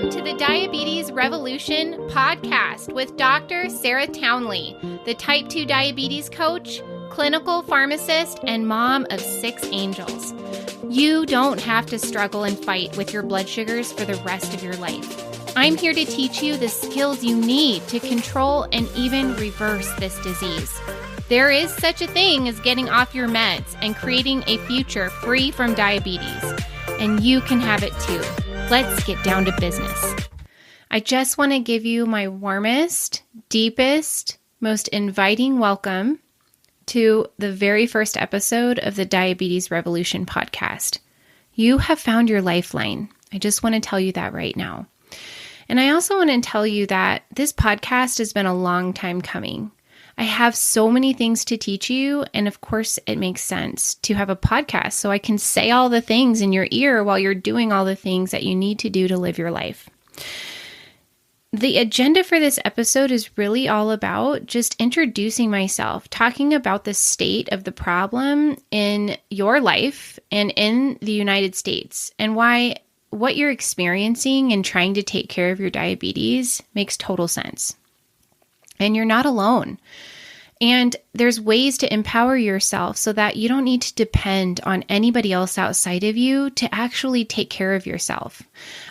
Welcome to the Diabetes Revolution podcast with Dr. Sarah Townley, the type 2 diabetes coach, clinical pharmacist, and mom of 6 angels. You don't have to struggle and fight with your blood sugars for the rest of your life. I'm here to teach you the skills you need to control and even reverse this disease. There is such a thing as getting off your meds and creating a future free from diabetes, and you can have it too. Let's get down to business. I just want to give you my warmest, deepest, most inviting welcome to the very first episode of the Diabetes Revolution podcast. You have found your lifeline. I just want to tell you that right now. And I also want to tell you that this podcast has been a long time coming. I have so many things to teach you, and of course it makes sense to have a podcast so I can say all the things in your ear while you're doing all the things that you need to do to live your life. The agenda for this episode is really all about just introducing myself, talking about the state of the problem in your life and in the United States, and why what you're experiencing and trying to take care of your diabetes makes total sense. And you're not alone. And there's ways to empower yourself so that you don't need to depend on anybody else outside of you to actually take care of yourself.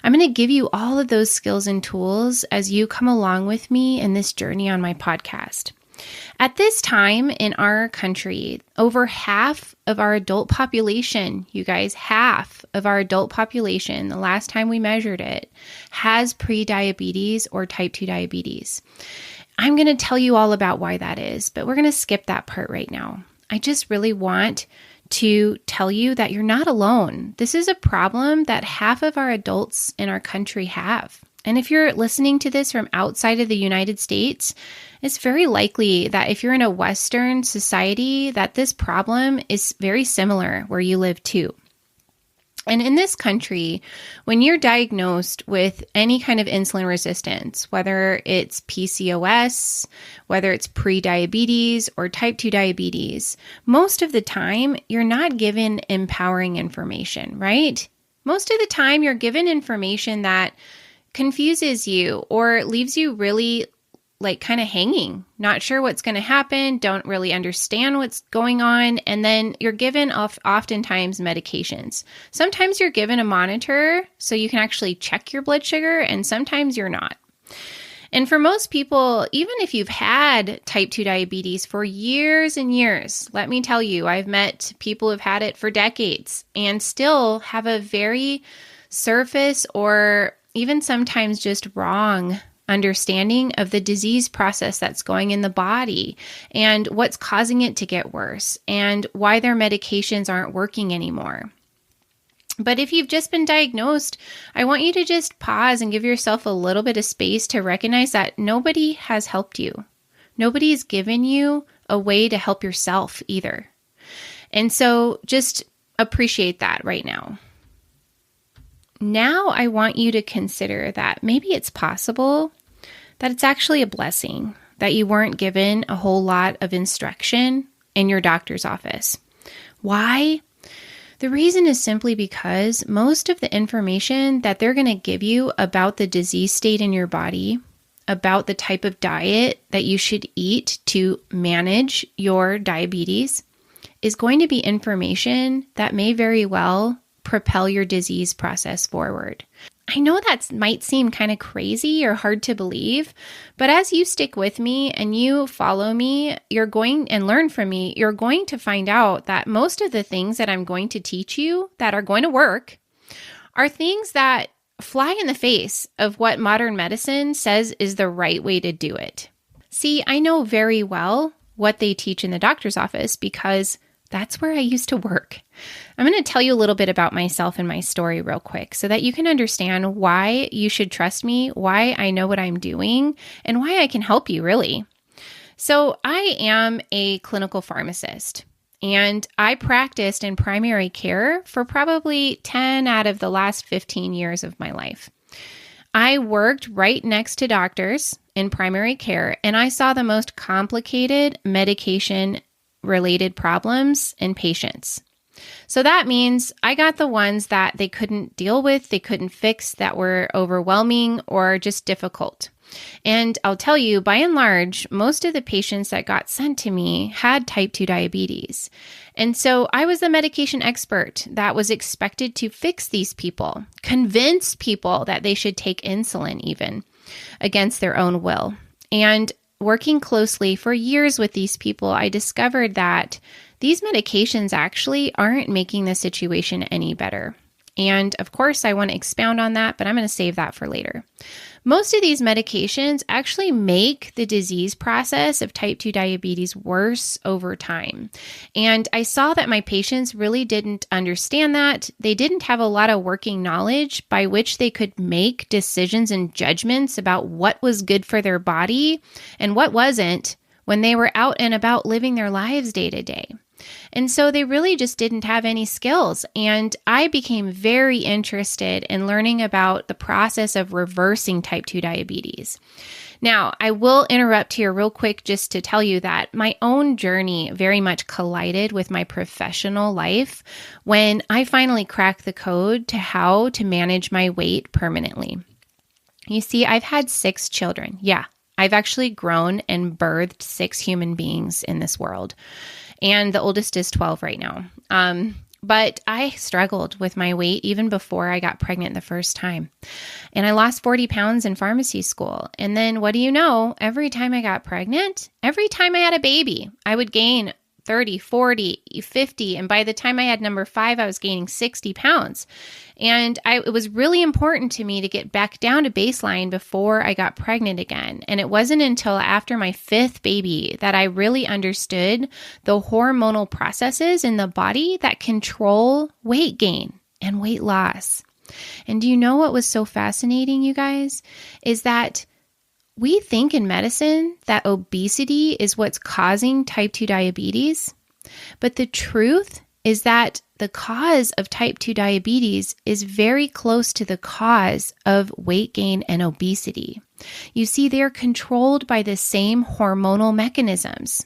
I'm going to give you all of those skills and tools as you come along with me in this journey on my podcast. At this time in our country, over half of our adult population, you guys, half of our adult population, the last time we measured it, has pre-diabetes or type 2 diabetes. I'm going to tell you all about why that is, but we're going to skip that part right now. I just really want to tell you that you're not alone. This is a problem that half of our adults in our country have. And if you're listening to this from outside of the United States, it's very likely that if you're in a Western society, that this problem is very similar where you live too. And in this country, when you're diagnosed with any kind of insulin resistance, whether it's PCOS, whether it's pre-diabetes or type 2 diabetes, most of the time you're not given empowering information, right? Most of the time you're given information that confuses you or leaves you really kind of hanging, not sure what's going to happen, don't really understand what's going on, and then you're given oftentimes medications. Sometimes you're given a monitor so you can actually check your blood sugar, and sometimes you're not. And for most people, even if you've had type 2 diabetes for years and years, let me tell you, I've met people who've had it for decades and still have a very surface or even sometimes just wrong understanding of the disease process that's going in the body and what's causing it to get worse and why their medications aren't working anymore. But if you've just been diagnosed, I want you to just pause and give yourself a little bit of space to recognize that nobody has helped you. Nobody's given you a way to help yourself either. And so just appreciate that right now. Now I want you to consider that maybe it's possible that it's actually a blessing that you weren't given a whole lot of instruction in your doctor's office. Why? The reason is simply because most of the information that they're going to give you about the disease state in your body, about the type of diet that you should eat to manage your diabetes, is going to be information that may very well propel your disease process forward. I know that might seem kind of crazy or hard to believe, but as you stick with me and you follow me, you're going and learn from me, you're going to find out that most of the things that I'm going to teach you that are going to work are things that fly in the face of what modern medicine says is the right way to do it. See, I know very well what they teach in the doctor's office because that's where I used to work. I'm going to tell you a little bit about myself and my story real quick so that you can understand why you should trust me, why I know what I'm doing, and why I can help you really. So I am a clinical pharmacist, and I practiced in primary care for probably 10 out of the last 15 years of my life. I worked right next to doctors in primary care, and I saw the most complicated medication related problems in patients. So that means I got the ones that they couldn't deal with, they couldn't fix, that were overwhelming or just difficult. And I'll tell you, by and large, most of the patients that got sent to me had type 2 diabetes. And so I was the medication expert that was expected to fix these people, convince people that they should take insulin even against their own will. And working closely for years with these people, I discovered that these medications actually aren't making the situation any better. And of course, I want to expound on that, but I'm going to save that for later. Most of these medications actually make the disease process of type 2 diabetes worse over time. And I saw that my patients really didn't understand that. They didn't have a lot of working knowledge by which they could make decisions and judgments about what was good for their body and what wasn't when they were out and about living their lives day to day. And so they really just didn't have any skills. And I became very interested in learning about the process of reversing type 2 diabetes. Now, I will interrupt here real quick just to tell you that my own journey very much collided with my professional life when I finally cracked the code to how to manage my weight permanently. You see, I've had 6 children. Yeah, I've actually grown and birthed 6 human beings in this world. And the oldest is 12 right now. But I struggled with my weight even before I got pregnant the first time. And I lost 40 pounds in pharmacy school. And then what do you know? Every time I got pregnant, every time I had a baby, I would gain 30, 40, 50. And by the time I had number 5, I was gaining 60 pounds. And it was really important to me to get back down to baseline before I got pregnant again. And it wasn't until after my 5th baby that I really understood the hormonal processes in the body that control weight gain and weight loss. And do you know what was so fascinating, you guys? Is that we think in medicine that obesity is what's causing type 2 diabetes, but the truth is that the cause of type 2 diabetes is very close to the cause of weight gain and obesity. You see, they're controlled by the same hormonal mechanisms,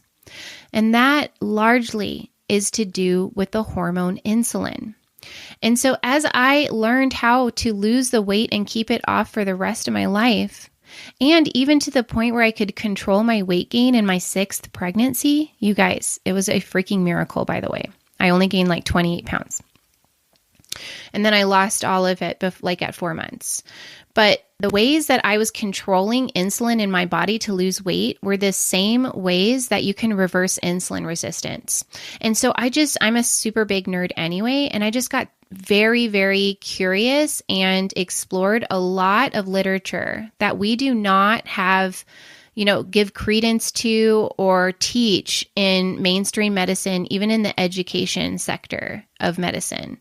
and that largely is to do with the hormone insulin. And so as I learned how to lose the weight and keep it off for the rest of my life, and even to the point where I could control my weight gain in my 6th pregnancy, you guys, it was a freaking miracle, by the way. I only gained like 28 pounds. And then I lost all of it at 4 months. But the ways that I was controlling insulin in my body to lose weight were the same ways that you can reverse insulin resistance. And so I'm a super big nerd anyway, and I just got very, very curious and explored a lot of literature that we do not have, give credence to or teach in mainstream medicine, even in the education sector of medicine.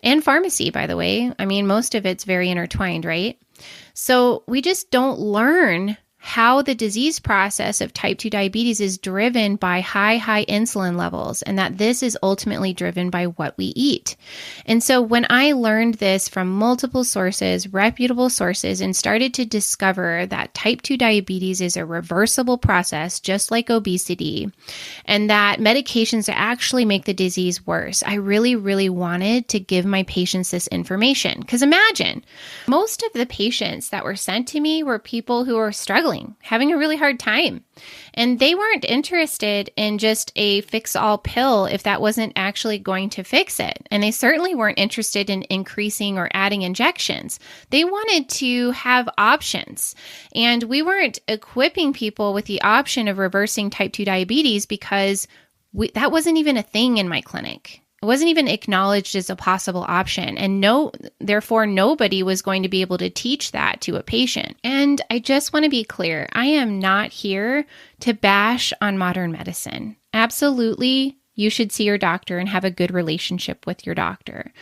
And pharmacy, by the way. I mean, most of it's very intertwined, right? So we just don't learn how the disease process of type 2 diabetes is driven by high insulin levels, and that this is ultimately driven by what we eat. And so when I learned this from multiple sources, reputable sources, and started to discover that type 2 diabetes is a reversible process, just like obesity, and that medications actually make the disease worse, I really, really wanted to give my patients this information. Because imagine, most of the patients that were sent to me were people who were struggling, having a really hard time. And they weren't interested in just a fix-all pill if that wasn't actually going to fix it. And they certainly weren't interested in increasing or adding injections. They wanted to have options. And we weren't equipping people with the option of reversing type 2 diabetes because that wasn't even a thing in my clinic. It wasn't even acknowledged as a possible option. And therefore, nobody was going to be able to teach that to a patient. And I just want to be clear, I am not here to bash on modern medicine. Absolutely, you should see your doctor and have a good relationship with your doctor.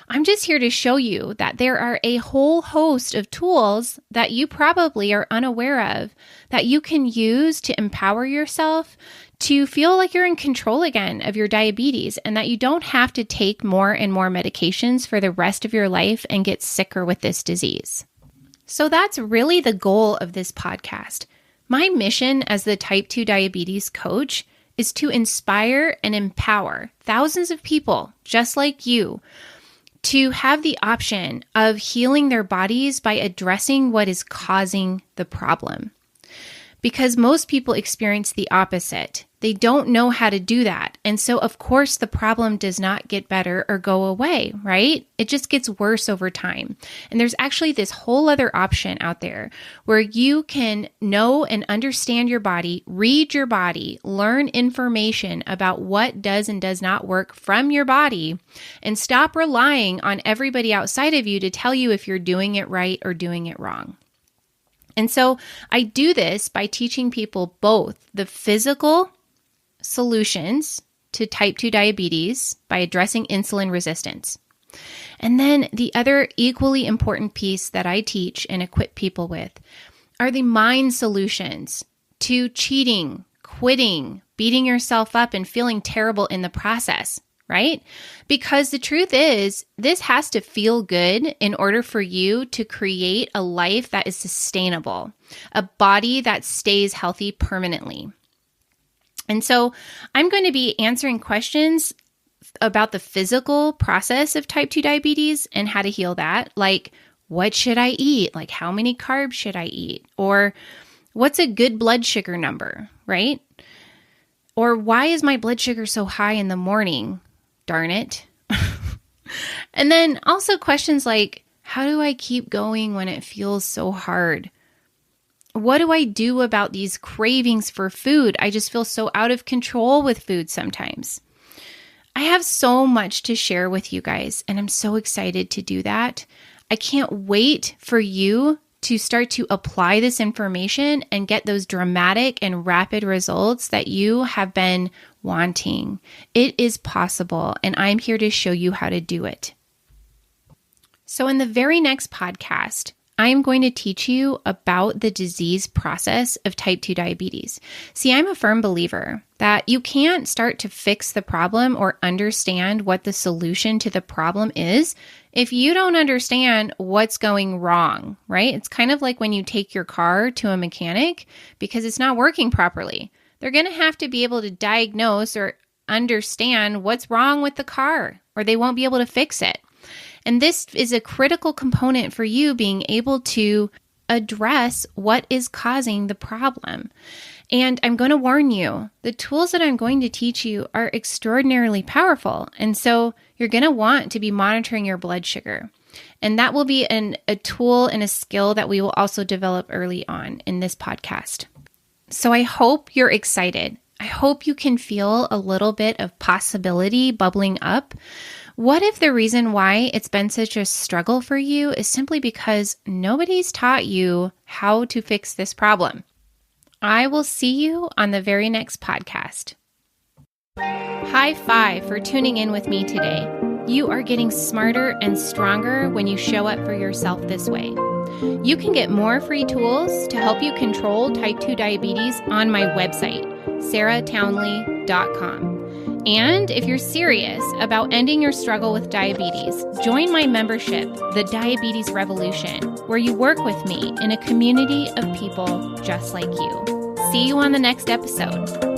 I'm just here to show you that there are a whole host of tools that you probably are unaware of that you can use to empower yourself to feel like you're in control again of your diabetes, and that you don't have to take more and more medications for the rest of your life and get sicker with this disease. So that's really the goal of this podcast. My mission as the type 2 diabetes coach is to inspire and empower thousands of people just like you to have the option of healing their bodies by addressing what is causing the problem. Because most people experience the opposite. They don't know how to do that. And so, of course, the problem does not get better or go away, right? It just gets worse over time. And there's actually this whole other option out there where you can know and understand your body, read your body, learn information about what does and does not work from your body, and stop relying on everybody outside of you to tell you if you're doing it right or doing it wrong. And so I do this by teaching people both the physical solutions to type 2 diabetes by addressing insulin resistance. And then the other equally important piece that I teach and equip people with are the mind solutions to cheating, quitting, beating yourself up, and feeling terrible in the process. Right? Because the truth is, this has to feel good in order for you to create a life that is sustainable, a body that stays healthy permanently. And so I'm going to be answering questions about the physical process of type 2 diabetes and how to heal that. Like, what should I eat? Like, how many carbs should I eat? Or what's a good blood sugar number, right? Or why is my blood sugar so high in the morning? Darn it. And then also questions like, how do I keep going when it feels so hard? What do I do about these cravings for food? I just feel so out of control with food sometimes. I have so much to share with you guys, and I'm so excited to do that. I can't wait for you to start to apply this information and get those dramatic and rapid results that you have been wanting. It is possible, and I'm here to show you how to do it. So in the very next podcast, I'm going to teach you about the disease process of type 2 diabetes. See, I'm a firm believer that you can't start to fix the problem or understand what the solution to the problem is if you don't understand what's going wrong, right? It's kind of like when you take your car to a mechanic because it's not working properly. They're going to have to be able to diagnose or understand what's wrong with the car, or they won't be able to fix it. And this is a critical component for you being able to address what is causing the problem. And I'm going to warn you, the tools that I'm going to teach you are extraordinarily powerful. And so you're going to want to be monitoring your blood sugar. And that will be a tool and a skill that we will also develop early on in this podcast. So I hope you're excited. I hope you can feel a little bit of possibility bubbling up. What if the reason why it's been such a struggle for you is simply because nobody's taught you how to fix this problem? I will see you on the very next podcast. High five for tuning in with me today. You are getting smarter and stronger when you show up for yourself this way. You can get more free tools to help you control type 2 diabetes on my website, sarahtownley.com. And if you're serious about ending your struggle with diabetes, join my membership, The Diabetes Revolution, where you work with me in a community of people just like you. See you on the next episode.